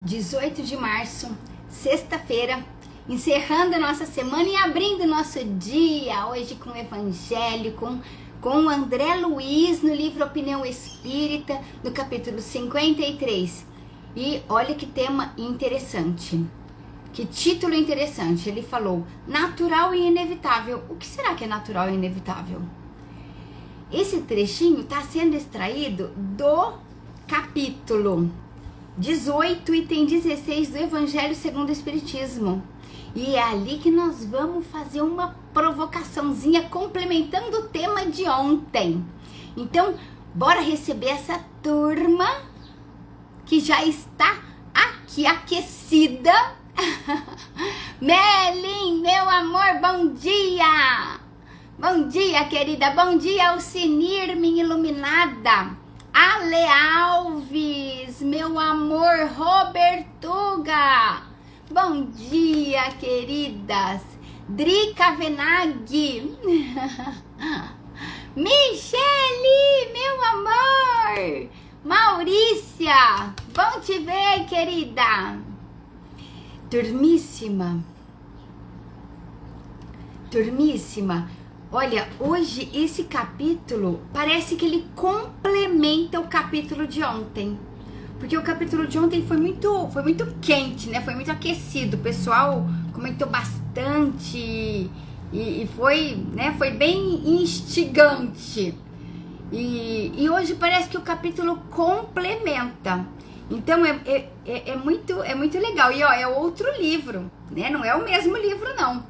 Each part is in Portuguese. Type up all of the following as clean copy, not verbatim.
18 de março, sexta-feira, encerrando a nossa semana e abrindo nosso dia, hoje com o Evangelho, com o André Luiz, no livro Opinião Espírita, no capítulo 53. E olha que tema interessante, que título interessante. Ele falou, natural e inevitável. O que será que é natural e inevitável? Esse trechinho está sendo extraído do capítulo 18, item 16 do Evangelho segundo o Espiritismo. E é ali que nós vamos fazer uma provocaçãozinha complementando o tema de ontem. Então, bora receber essa turma que já está aqui aquecida. Melin, meu amor, bom dia! Bom dia, querida, bom dia, Alcinir, minha iluminada. Ale Alves, meu amor, Robertuga. Bom dia, queridas. Drica Venag. Michele, meu amor. Maurícia, bom te ver, querida. Turmíssima. Turmíssima. Olha, hoje esse capítulo parece que ele complementa o capítulo de ontem. Porque o capítulo de ontem foi muito quente, né? Foi muito aquecido. O pessoal comentou bastante e foi, né? Foi bem instigante. E hoje parece que o capítulo complementa. Então é muito legal. E ó, é outro livro, né? Não é o mesmo livro, não.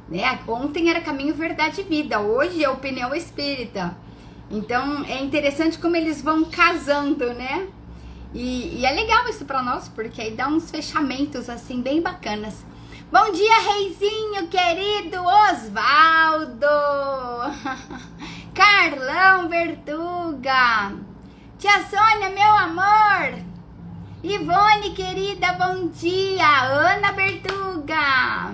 Né? Ontem era Caminho, Verdade e Vida, hoje é Opinião Espírita. Então é interessante como eles vão casando, né? E é legal isso pra nós, porque aí dá uns fechamentos assim bem bacanas. Bom dia, Reizinho querido, Osvaldo. Carlão Vertuga, tia Sônia, meu amor. Ivone querida, bom dia. Ana Bertuga.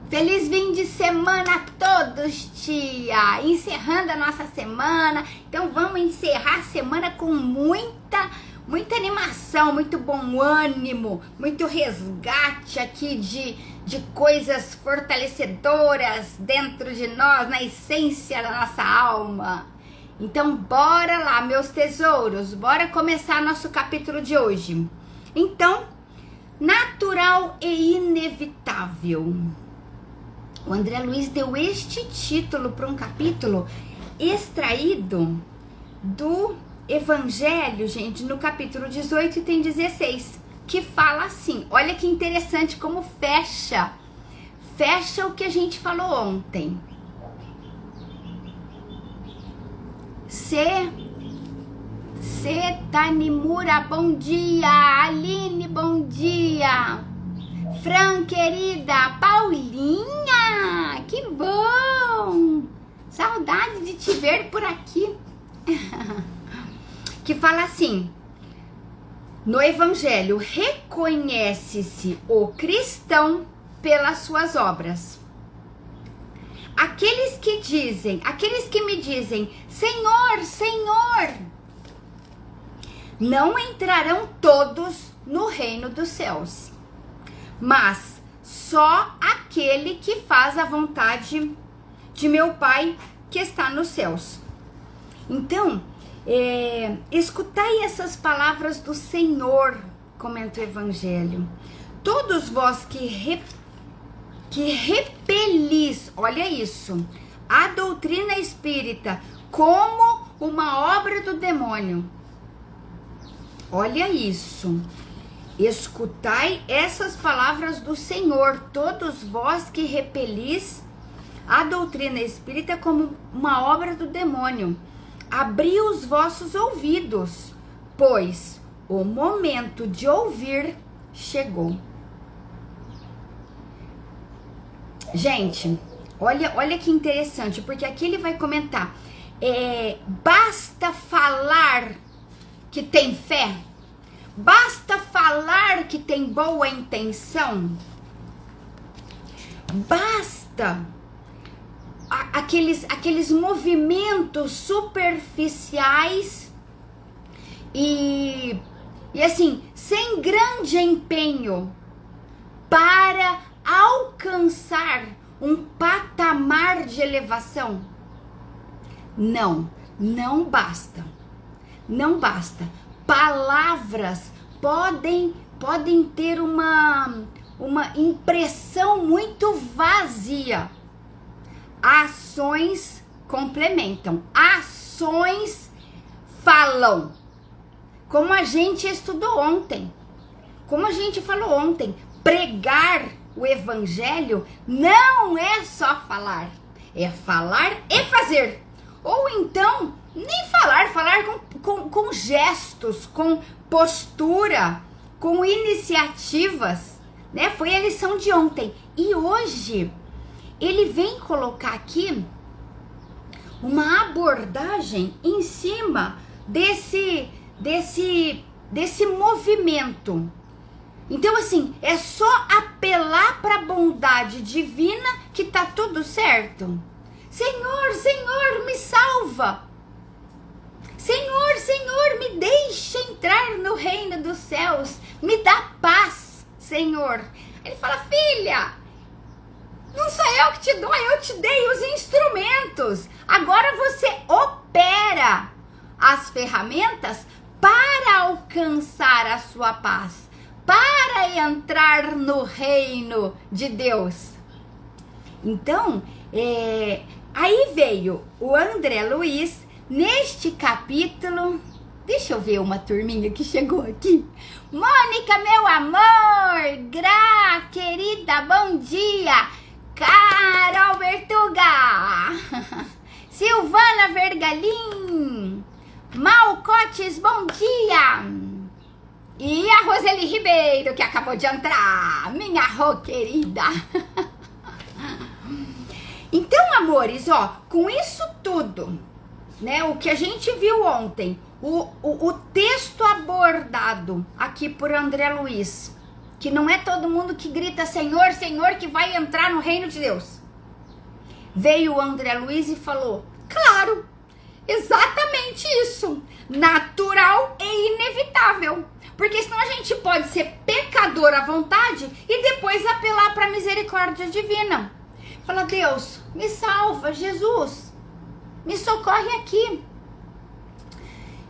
Feliz fim de semana a todos, tia! Encerrando a nossa semana. Então vamos encerrar a semana com muita animação, muito bom ânimo, muito resgate aqui de coisas fortalecedoras dentro de nós, na essência da nossa alma. Então bora lá, meus tesouros, bora começar nosso capítulo de hoje. Então, natural e inevitável. O André Luiz deu este título para um capítulo extraído do Evangelho, gente, no capítulo 18 tem 16, que fala assim, olha que interessante como fecha o que a gente falou ontem. Tanimura, bom dia. Aline, bom dia. Fran, querida. Paulinha, que bom. Saudade de te ver por aqui. Que fala assim, no Evangelho, reconhece-se o cristão pelas suas obras. Aqueles que me dizem, Senhor, Senhor, não entrarão todos no reino dos céus, mas só aquele que faz a vontade de meu Pai que está nos céus. Então, escutai essas palavras do Senhor, comenta o Evangelho. Todos vós que repelis, olha isso, a doutrina espírita como uma obra do demônio. Olha isso. Escutai essas palavras do Senhor, todos vós que repelis a doutrina espírita como uma obra do demônio. Abri os vossos ouvidos, pois o momento de ouvir chegou. Gente, olha que interessante, porque aqui ele vai comentar, basta falar que tem fé, basta falar que tem boa intenção, basta aqueles movimentos superficiais e assim, sem grande empenho para alcançar um patamar de elevação? Não basta. Não basta. Palavras podem ter uma impressão muito vazia. Ações complementam. Ações falam. Como a gente estudou ontem. Como a gente falou ontem. Pregar o evangelho não é só falar. É falar e fazer. Ou então, nem falar com gestos, com postura, com iniciativas, né? Foi a lição de ontem. E hoje, ele vem colocar aqui uma abordagem em cima desse movimento. Então, assim, é só apelar para a bondade divina que tá tudo certo? Senhor, me salva. Senhor, me deixa entrar no reino dos céus. Me dá paz, Senhor. Ele fala, filha, não sou eu que te dou, eu te dei os instrumentos. Agora você opera as ferramentas para alcançar a sua paz, para entrar no reino de Deus. Então, aí veio o André Luiz, neste capítulo, deixa eu ver uma turminha que chegou aqui. Mônica, meu amor, Gra, querida, bom dia. Carol Bertuga, Silvana Vergalim, Malcotes, bom dia. E a Roseli Ribeiro, que acabou de entrar, minha Rô querida. Então, amores, ó, com isso tudo, né, o que a gente viu ontem, o texto abordado aqui por André Luiz, que não é todo mundo que grita Senhor, Senhor, que vai entrar no reino de Deus. Veio o André Luiz e falou, claro, exatamente isso, natural e inevitável. Porque senão a gente pode ser pecador à vontade e depois apelar para a misericórdia divina. Fala, Deus, me salva, Jesus, me socorre aqui.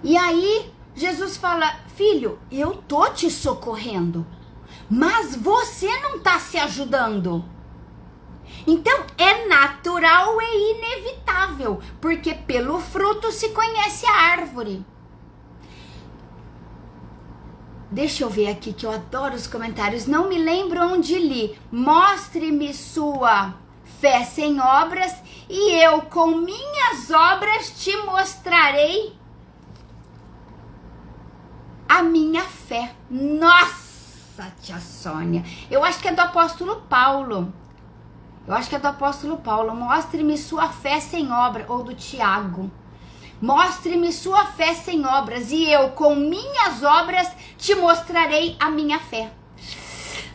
E aí, Jesus fala, filho, eu tô te socorrendo, mas você não tá se ajudando. Então, é natural e inevitável, porque pelo fruto se conhece a árvore. Deixa eu ver aqui, que eu adoro os comentários, não me lembro onde li. Mostre-me sua fé sem obras, e eu com minhas obras te mostrarei a minha fé. Nossa, tia Sônia, eu acho que é do apóstolo Paulo. Mostre-me sua fé sem obra, ou do Tiago. Mostre-me sua fé sem obras, e eu com minhas obras te mostrarei a minha fé.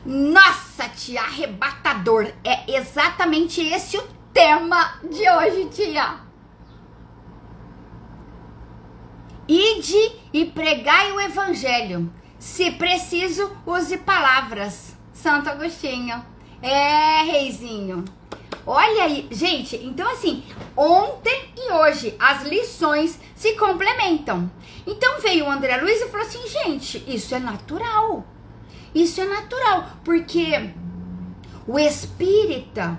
Nossa, tia, arrebatador. É exatamente esse o tema de hoje, tia. Ide e pregai o evangelho. Se preciso, use palavras. Santo Agostinho. É, reizinho. Olha aí, gente, então assim, ontem e hoje as lições se complementam. Então veio o André Luiz e falou assim, gente, isso é natural. Isso é natural, porque o espírita,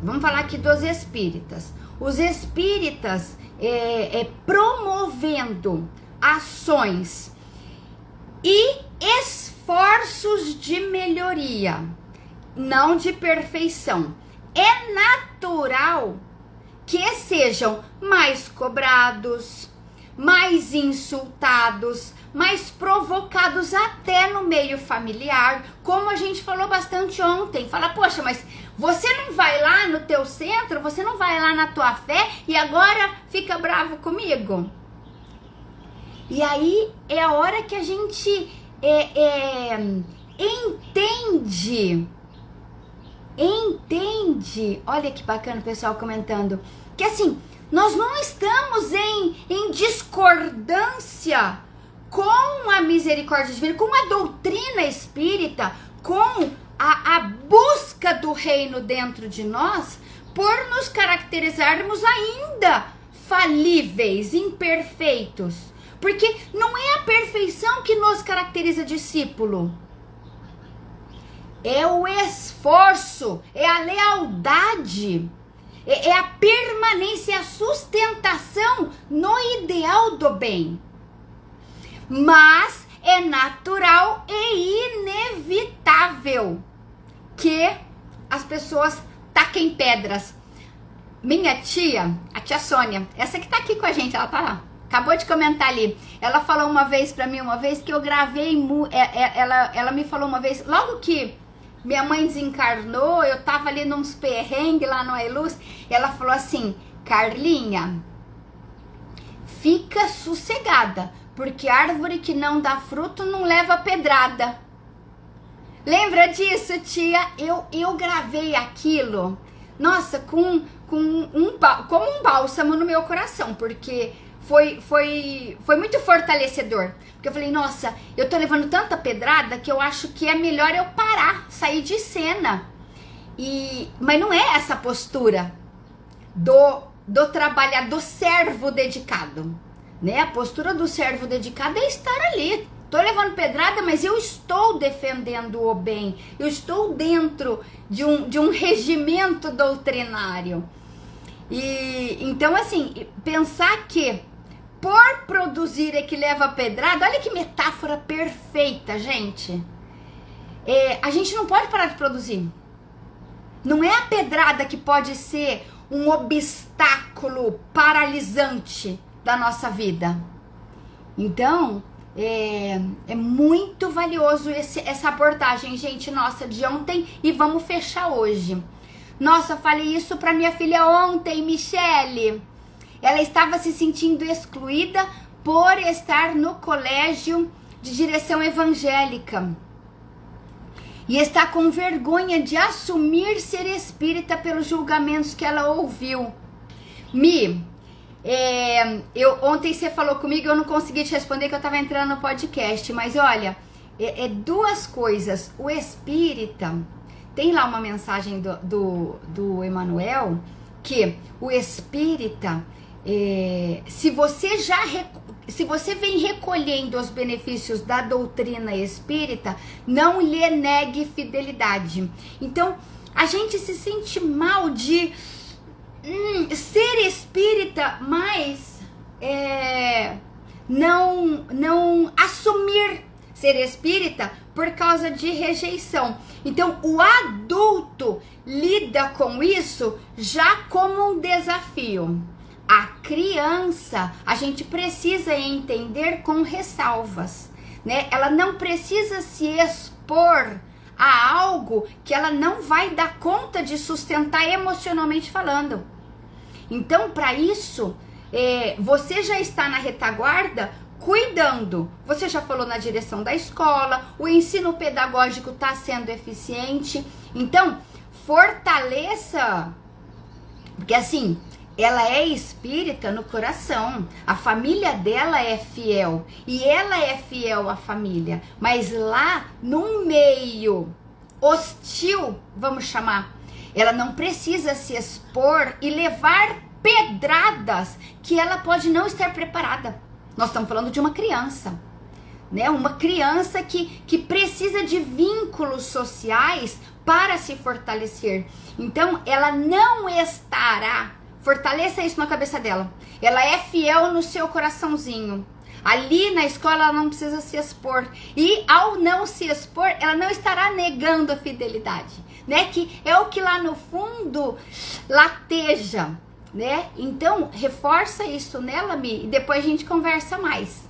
vamos falar aqui dos espíritas. Os espíritas promovendo ações e esforços de melhoria, não de perfeição. É natural que sejam mais cobrados, mais insultados, mais provocados até no meio familiar, como a gente falou bastante ontem. Fala, poxa, mas você não vai lá no teu centro, você não vai lá na tua fé e agora fica bravo comigo? E aí é a hora que a gente entende, olha que bacana o pessoal comentando, que assim, nós não estamos em discordância com a misericórdia divina, com a doutrina espírita, com a busca do reino dentro de nós, por nos caracterizarmos ainda falíveis, imperfeitos. Porque não é a perfeição que nos caracteriza discípulo. É o esforço, é a lealdade, é a permanência, é a sustentação no ideal do bem. Mas é natural e inevitável que as pessoas taquem pedras. Minha tia, a tia Sônia, essa que tá aqui com a gente, ela tá, acabou de comentar ali. Ela falou uma vez pra mim, uma vez que eu gravei, ela me falou uma vez, logo que minha mãe desencarnou, eu tava ali nos perrengues lá no Ailuz, ela falou assim: Carlinha, fica sossegada, porque árvore que não dá fruto não leva pedrada. Lembra disso, tia? Eu gravei aquilo, nossa, como um bálsamo no meu coração, porque foi muito fortalecedor. Porque eu falei, nossa, eu tô levando tanta pedrada que eu acho que é melhor eu parar, sair de cena. Mas não é essa postura do trabalhador, do servo dedicado, né? A postura do servo dedicado é estar ali. Tô levando pedrada, mas eu estou defendendo o bem. Eu estou dentro de um regimento doutrinário. E então, assim, pensar que por produzir é que leva pedrada, olha que metáfora perfeita, gente. A gente não pode parar de produzir. Não é a pedrada que pode ser um obstáculo paralisante da nossa vida. Então, é muito valioso essa abordagem, gente, nossa, de ontem, e vamos fechar hoje. Nossa, falei isso para minha filha ontem, Michele. Ela estava se sentindo excluída por estar no colégio de direção evangélica. E está com vergonha de assumir ser espírita pelos julgamentos que ela ouviu. Ontem você falou comigo, eu não consegui te responder que eu estava entrando no podcast. Mas olha, duas coisas. O espírita, tem lá uma mensagem do Emmanuel, que o espírita, se você vem recolhendo os benefícios da doutrina espírita, não lhe negue fidelidade. Então, a gente se sente mal de ser espírita, mas não assumir ser espírita por causa de rejeição. Então, o adulto lida com isso já como um desafio. A criança, a gente precisa entender com ressalvas, né? Ela não precisa se expor a algo que ela não vai dar conta de sustentar emocionalmente falando. Então, para isso, você já está na retaguarda cuidando. Você já falou na direção da escola, o ensino pedagógico está sendo eficiente. Então, fortaleça, porque assim, ela é espírita no coração, a família dela é fiel, e ela é fiel à família, mas lá no meio hostil, vamos chamar, ela não precisa se expor e levar pedradas que ela pode não estar preparada. Nós estamos falando de uma criança, né? Uma criança que precisa de vínculos sociais para se fortalecer. Então, ela não estará, fortaleça isso na cabeça dela, ela é fiel no seu coraçãozinho. Ali na escola ela não precisa se expor. E ao não se expor, ela não estará negando a fidelidade, né? Que é o que lá no fundo lateja, né? Então, reforça isso nela, Mi, e depois a gente conversa mais.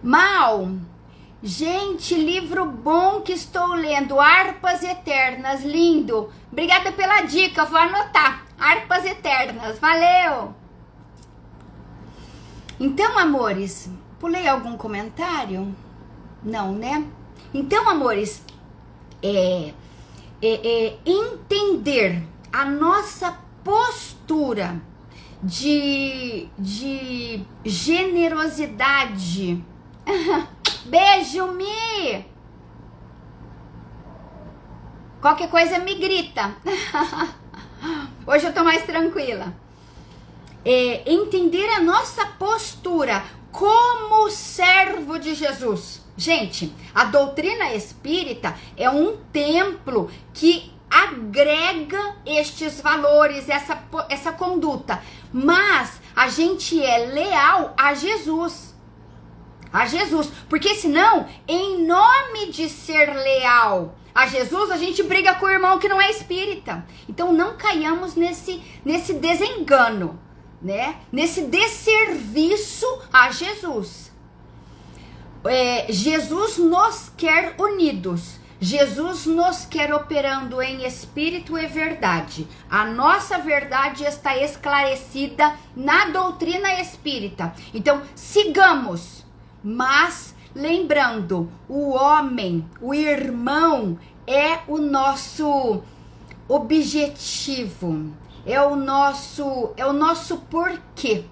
Mal, gente, livro bom que estou lendo, Harpas Eternas, lindo. Obrigada pela dica, vou anotar. Harpas Eternas, valeu. Então, amores, pulei algum comentário? Não, né? Então, amores, entender a nossa postura de generosidade. Beijo, Mi! Qualquer coisa me grita. Hoje eu tô mais tranquila. Entender a nossa postura como servo de Jesus. Gente, a doutrina espírita é um templo que agrega estes valores, essa conduta. Mas a gente é leal a Jesus. Porque senão, em nome de ser leal a Jesus, a gente briga com o irmão que não é espírita. Então não caiamos nesse desengano, né? Nesse desserviço a Jesus. Jesus nos quer unidos. Jesus nos quer operando em espírito e verdade. A nossa verdade está esclarecida na doutrina espírita. Então, sigamos, mas lembrando, o homem, o irmão, é o nosso objetivo, é o nosso porquê.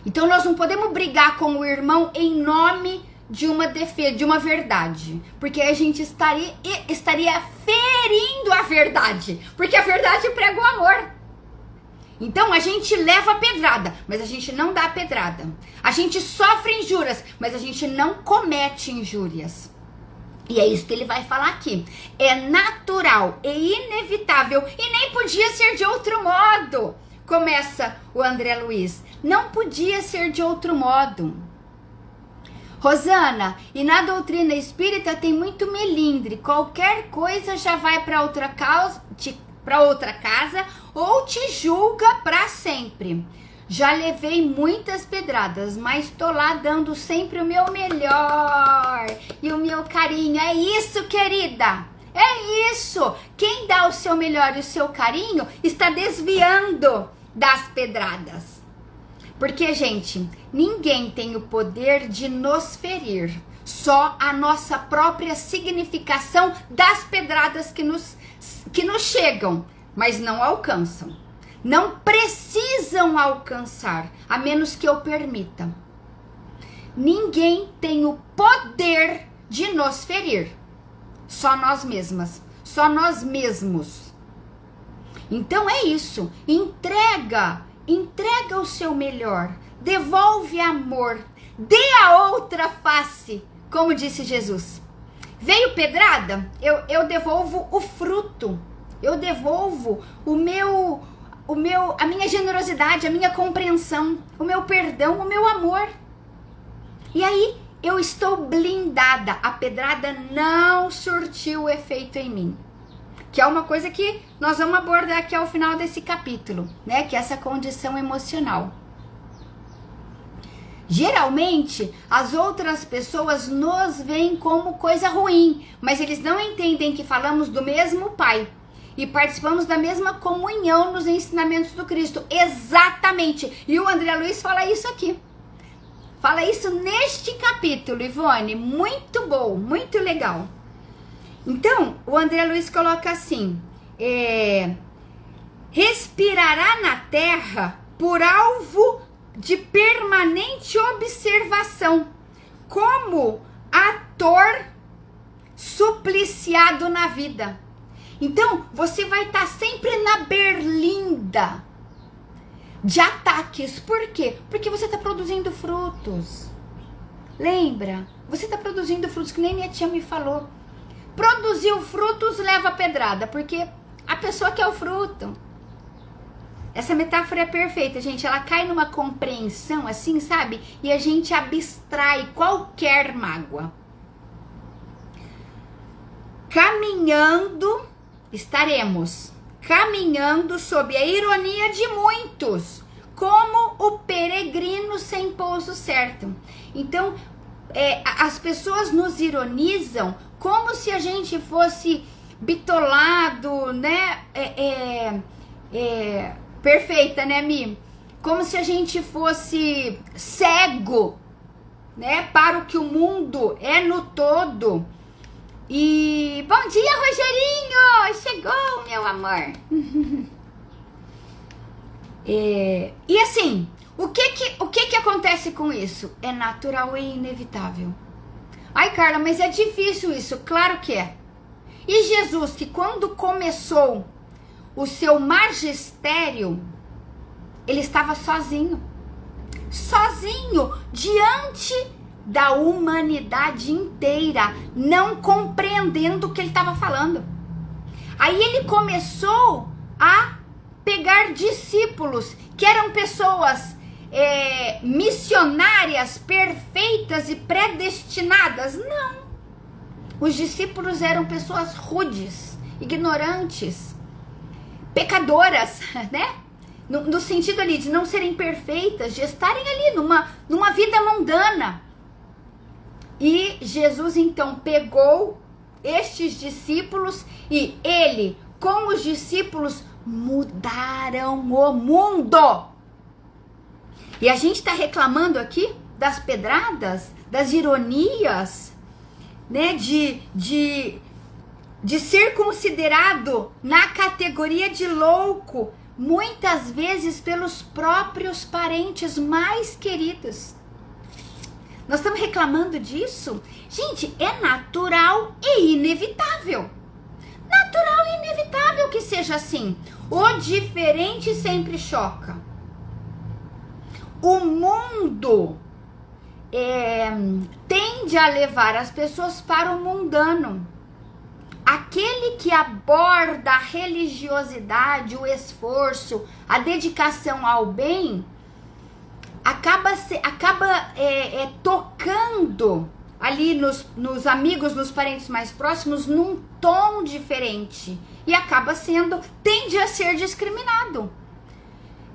Então, nós não podemos brigar com o irmão em nome de uma defesa, de uma verdade, porque a gente estaria ferindo a verdade, porque a verdade prega o amor. Então a gente leva a pedrada, mas a gente não dá a pedrada. A gente sofre injúrias, mas a gente não comete injúrias. E é isso que ele vai falar aqui. É natural e inevitável, e nem podia ser de outro modo. Começa o André Luiz. Não podia ser de outro modo. Rosana, e na doutrina espírita tem muito melindre. Qualquer coisa já vai para outra casa ou te julga para sempre. Já levei muitas pedradas, mas tô lá dando sempre o meu melhor e o meu carinho. É isso, querida. É isso. Quem dá o seu melhor e o seu carinho está desviando das pedradas. Porque, gente, ninguém tem o poder de nos ferir. Só a nossa própria significação das pedradas que nos chegam, mas não alcançam. Não precisam alcançar, a menos que eu permita. Ninguém tem o poder de nos ferir. Só nós mesmas. Só nós mesmos. Então é isso. Entrega o seu melhor, devolve amor, dê a outra face, como disse Jesus. Veio pedrada, eu devolvo o fruto, eu devolvo a minha generosidade, a minha compreensão, o meu perdão, o meu amor. E aí eu estou blindada, a pedrada não surtiu efeito em mim. Que é uma coisa que nós vamos abordar aqui ao final desse capítulo, né? Que é essa condição emocional. Geralmente, as outras pessoas nos veem como coisa ruim, mas eles não entendem que falamos do mesmo Pai e participamos da mesma comunhão nos ensinamentos do Cristo. Exatamente! E o André Luiz fala isso aqui. Fala isso neste capítulo, Ivone. Muito bom, muito legal. Então, o André Luiz coloca assim, respirará na terra por alvo de permanente observação, como ator supliciado na vida. Então, você vai estar sempre na berlinda de ataques. Por quê? Porque você está produzindo frutos. Lembra? Você está produzindo frutos, que nem minha tia me falou. Produziu frutos, leva pedrada, porque a pessoa quer o fruto. Essa metáfora é perfeita, gente. Ela cai numa compreensão assim, sabe? E a gente abstrai qualquer mágoa. Estaremos caminhando sob a ironia de muitos, como o peregrino sem pouso certo. Então, as pessoas nos ironizam como se a gente fosse bitolado, né? Perfeita, né, Mi? Como se a gente fosse cego, né? Para o que o mundo é no todo. E bom dia, Rogerinho! Chegou, meu amor! E assim, o que acontece com isso? É natural e inevitável. Ai, Carla, mas é difícil isso. Claro que é. E Jesus, que quando começou o seu magistério, ele estava sozinho. Sozinho, diante da humanidade inteira, não compreendendo o que ele estava falando. Aí ele começou a pegar discípulos, que eram pessoas missionárias, perfeitas e predestinadas. Não. Os discípulos eram pessoas rudes, ignorantes, pecadoras, né? No sentido ali de não serem perfeitas, de estarem ali numa vida mundana. E Jesus então pegou estes discípulos e ele, com os discípulos, mudaram o mundo. E a gente está reclamando aqui das pedradas, das ironias, né, de ser considerado na categoria de louco, muitas vezes pelos próprios parentes mais queridos. Nós estamos reclamando disso? Gente, é natural e inevitável. Natural e inevitável que seja assim. O diferente sempre choca. O mundo tende a levar as pessoas para o mundano. Aquele que aborda a religiosidade, o esforço, a dedicação ao bem, acaba tocando ali nos amigos, nos parentes mais próximos, num tom diferente. E tende a ser discriminado.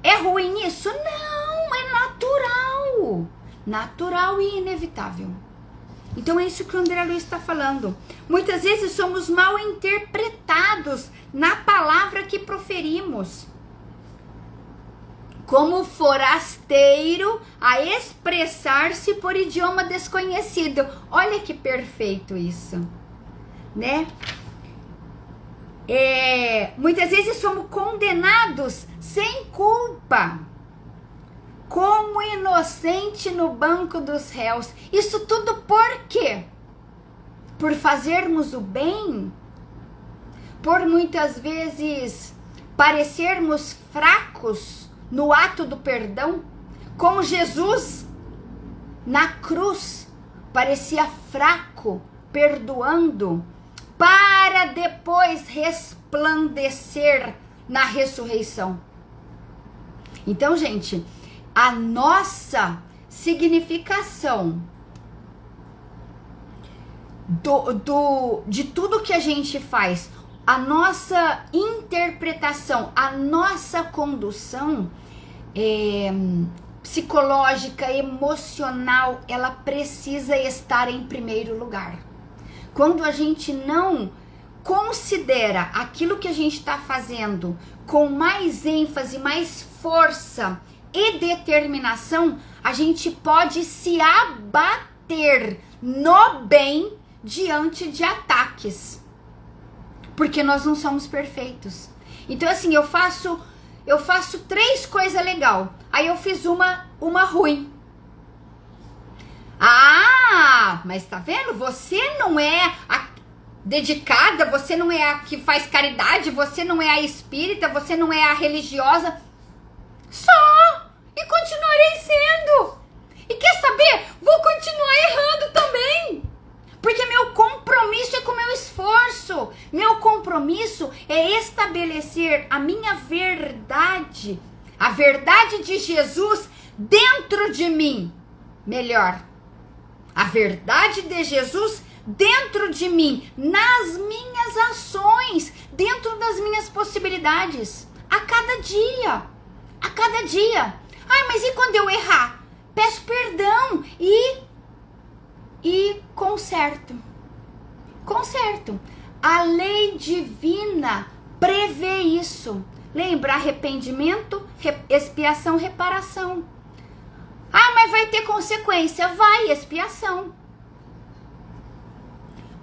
É ruim isso? Não, é natural. Natural e inevitável. Então é isso que o André Luiz está falando. Muitas vezes somos mal interpretados na palavra que proferimos. Como forasteiro a expressar-se por idioma desconhecido. Olha que perfeito isso, né? Muitas vezes somos condenados sem culpa, como inocente no banco dos réus. Isso tudo por quê? Por fazermos o bem, por muitas vezes parecermos fracos no ato do perdão, como Jesus na cruz parecia fraco, perdoando, para depois resplandecer na ressurreição. Então, gente, a nossa significação de tudo que a gente faz, a nossa interpretação, a nossa condução psicológica, emocional, ela precisa estar em primeiro lugar. Quando a gente não considera aquilo que a gente está fazendo com mais ênfase, mais força e determinação, a gente pode se abater no bem diante de ataques. Porque nós não somos perfeitos. Então assim, eu faço 3 coisas legais. Aí eu fiz uma ruim. Ah, mas tá vendo? Você não é a dedicada, você não é a que faz caridade, você não é a espírita, você não é a religiosa. Só! E continuarei sendo. E quer saber? Vou continuar errando também. Porque meu compromisso é com o meu esforço. Meu compromisso é estabelecer a minha verdade. A verdade de Jesus dentro de mim. Melhor. A verdade de Jesus dentro de mim. Nas minhas ações. Dentro das minhas possibilidades. A cada dia. A cada dia. Ai, mas e quando eu errar? Peço perdão e conserto. Conserto. A lei divina prevê isso. Lembra? Arrependimento, expiação, reparação. Ah, mas vai ter consequência. Vai, expiação.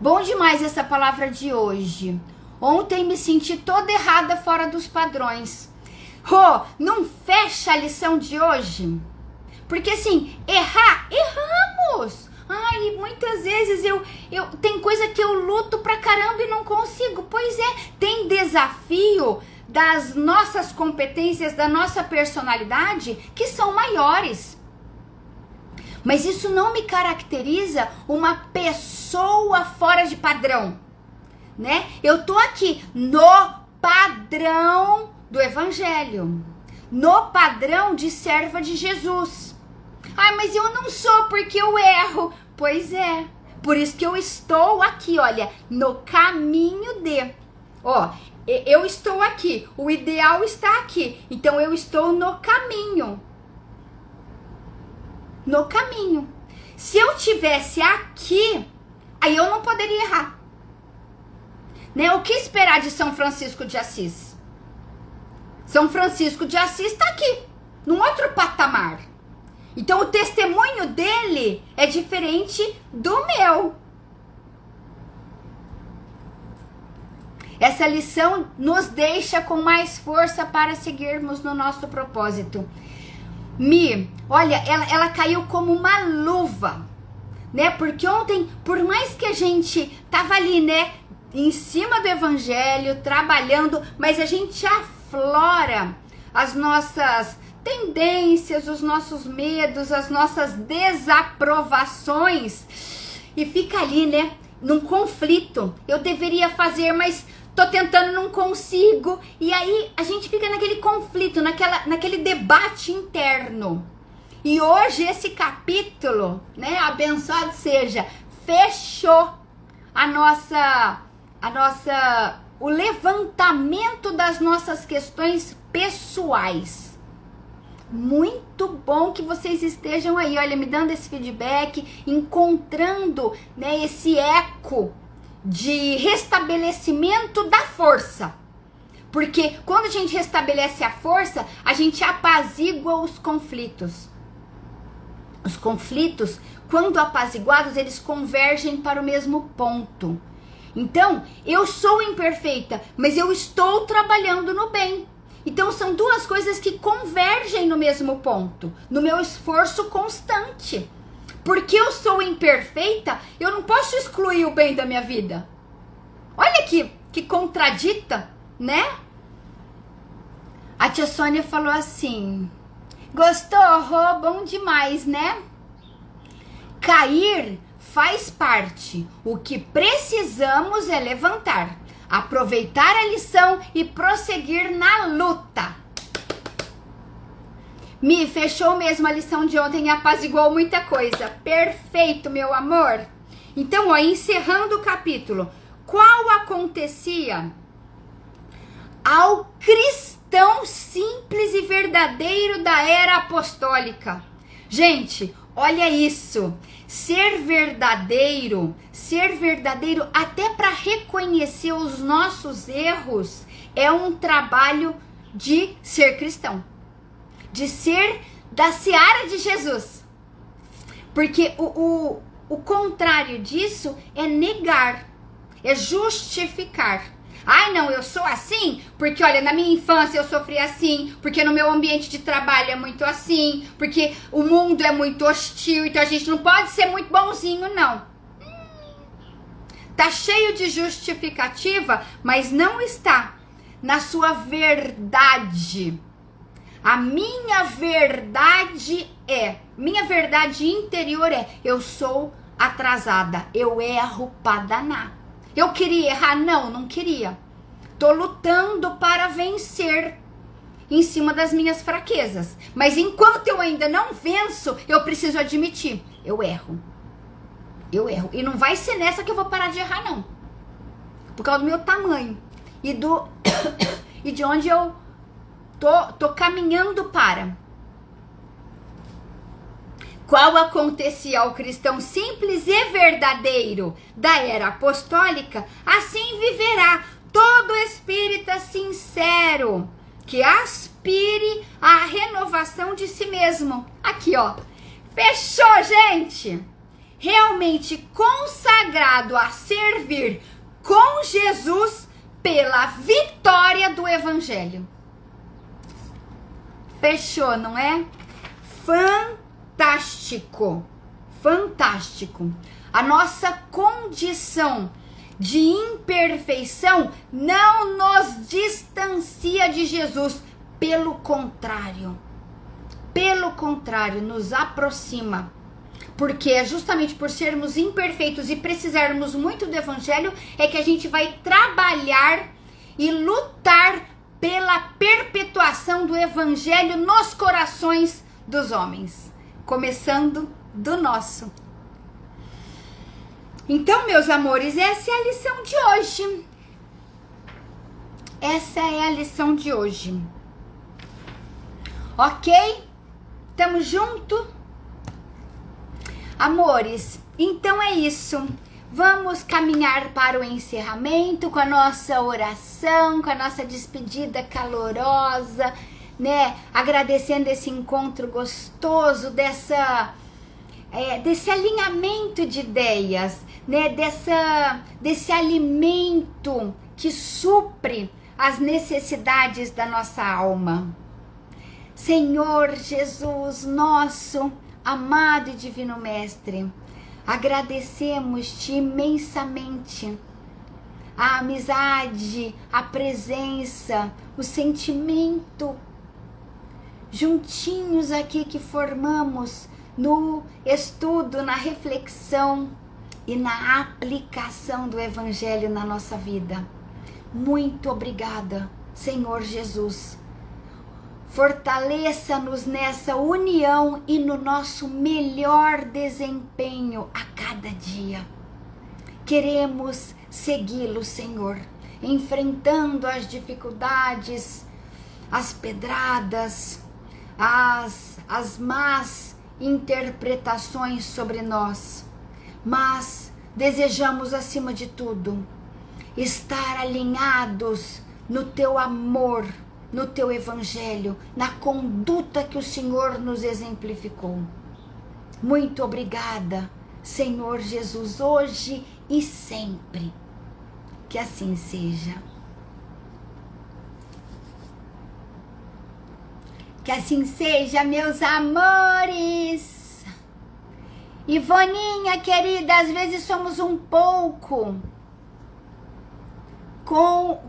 Bom demais essa palavra de hoje. Ontem me senti toda errada fora dos padrões. Não fecha a lição de hoje? Porque assim, erramos. Ai, muitas vezes eu tem coisa que eu luto pra caramba e não consigo. Pois é, tem desafio das nossas competências, da nossa personalidade que são maiores. Mas isso não me caracteriza uma pessoa fora de padrão, né? Eu tô aqui no padrão do evangelho, no padrão de serva de Jesus. Ai, mas eu não sou porque eu erro. Pois é, por isso que eu estou aqui, olha, no caminho de. Eu estou aqui, o ideal está aqui, então eu estou no caminho. No caminho. Se eu tivesse aqui, aí eu não poderia errar. Né? O que esperar de São Francisco de Assis? São Francisco de Assis está aqui, num outro patamar. Então o testemunho dele é diferente do meu. Essa lição nos deixa com mais força para seguirmos no nosso propósito. Olha, ela caiu como uma luva, né? Porque ontem, por mais que a gente tava ali, né, em cima do evangelho, trabalhando, mas a gente aflora as nossas tendências, os nossos medos, as nossas desaprovações e fica ali, né, num conflito. Eu deveria fazer, mas tô tentando, não consigo. E aí a gente fica naquele conflito, naquele debate interno. E hoje esse capítulo, né, abençoado seja, fechou o levantamento das nossas questões pessoais. Muito bom que vocês estejam aí, olha, me dando esse feedback, encontrando, né, esse eco de restabelecimento da força. Porque quando a gente restabelece a força, a gente apazigua os conflitos. Os conflitos, quando apaziguados, eles convergem para o mesmo ponto. Então, eu sou imperfeita, mas eu estou trabalhando no bem. Então, são duas coisas que convergem no mesmo ponto, no meu esforço constante. Porque eu sou imperfeita, eu não posso excluir o bem da minha vida. Olha que contradita, né? A tia Sônia falou assim: gostou? Bom demais, né? Cair faz parte. O que precisamos é levantar, aproveitar a lição e prosseguir na luta. Fechou mesmo a lição de ontem e apaziguou muita coisa. Perfeito, meu amor. Então, encerrando o capítulo, qual acontecia ao cristão simples e verdadeiro da era apostólica? Gente, olha isso. Ser verdadeiro até para reconhecer os nossos erros é um trabalho de ser cristão. De ser da seara de Jesus. Porque o contrário disso é negar, é justificar. Ai, não, eu sou assim porque, olha, na minha infância eu sofri assim, porque no meu ambiente de trabalho é muito assim, porque o mundo é muito hostil, então a gente não pode ser muito bonzinho, não. Tá cheio de justificativa, mas não está na sua verdade. A minha verdade interior é: eu sou atrasada, eu erro pra danar. Eu queria errar? Não queria. Tô lutando para vencer em cima das minhas fraquezas. Mas enquanto eu ainda não venço, eu preciso admitir: eu erro. E não vai ser nessa que eu vou parar de errar, não. Por causa do meu tamanho e de onde eu tô caminhando para. Qual acontecia ao cristão simples e verdadeiro da era apostólica, assim viverá todo espírita sincero, que aspire à renovação de si mesmo. Aqui, ó. Fechou, gente? Realmente consagrado a servir com Jesus pela vitória do Evangelho. Fechou, não é? Fantástico. Fantástico. A nossa condição de imperfeição não nos distancia de Jesus. Pelo contrário, nos aproxima. Porque é justamente por sermos imperfeitos e precisarmos muito do evangelho é que a gente vai trabalhar e lutar pela perpetuação do evangelho nos corações dos homens, começando do nosso. Então, meus amores, essa é a lição de hoje. Essa é a lição de hoje. Ok? Tamo junto? Amores, então é isso. Vamos caminhar para o encerramento com a nossa oração, com a nossa despedida calorosa, né? Agradecendo esse encontro gostoso, desse alinhamento de ideias, né? Desse alimento que supre as necessidades da nossa alma. Senhor Jesus, nosso amado e divino Mestre, agradecemos-te imensamente a amizade, a presença, o sentimento juntinhos aqui que formamos no estudo, na reflexão e na aplicação do Evangelho na nossa vida. Muito obrigada, Senhor Jesus. Fortaleça-nos nessa união e no nosso melhor desempenho a cada dia. Queremos segui-lo, Senhor, enfrentando as dificuldades, as pedradas, as más interpretações sobre nós. Mas desejamos, acima de tudo, estar alinhados no teu amor, no teu evangelho, na conduta que o Senhor nos exemplificou. Muito obrigada, Senhor Jesus, hoje e sempre. Que assim seja. Que assim seja, meus amores. Ivoninha, querida, às vezes somos um pouco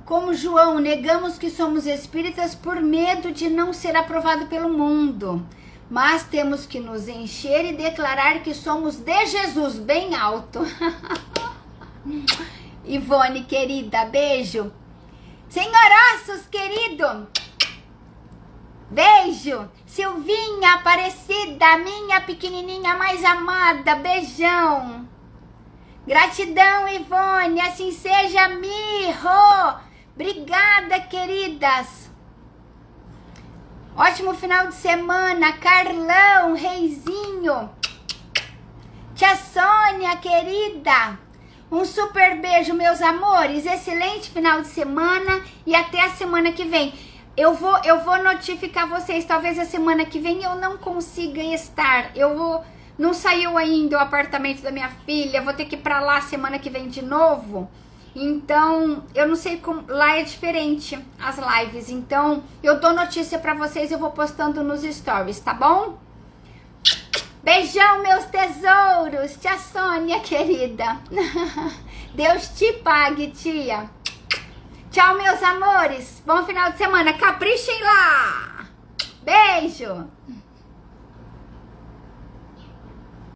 como João, negamos que somos espíritas por medo de não ser aprovado pelo mundo. Mas temos que nos encher e declarar que somos de Jesus, bem alto. Ivone, querida, beijo. Senhorossos, querido, beijo. Silvinha, Aparecida, minha pequenininha mais amada, beijão. Gratidão, Ivone, assim seja, Mirro. Obrigada, queridas. Ótimo final de semana, Carlão, Reizinho. Tia Sônia, querida. Um super beijo, meus amores. Excelente final de semana e até a semana que vem. Eu vou notificar vocês, talvez a semana que vem eu não consiga estar. Não saiu ainda o apartamento da minha filha, vou ter que ir pra lá semana que vem de novo. Então, eu não sei como, lá é diferente as lives. Então, eu dou notícia pra vocês, eu vou postando nos stories, tá bom? Beijão, meus tesouros. Tia Sônia, querida. Deus te pague, tia. Tchau, meus amores. Bom final de semana. Caprichem lá. Beijo.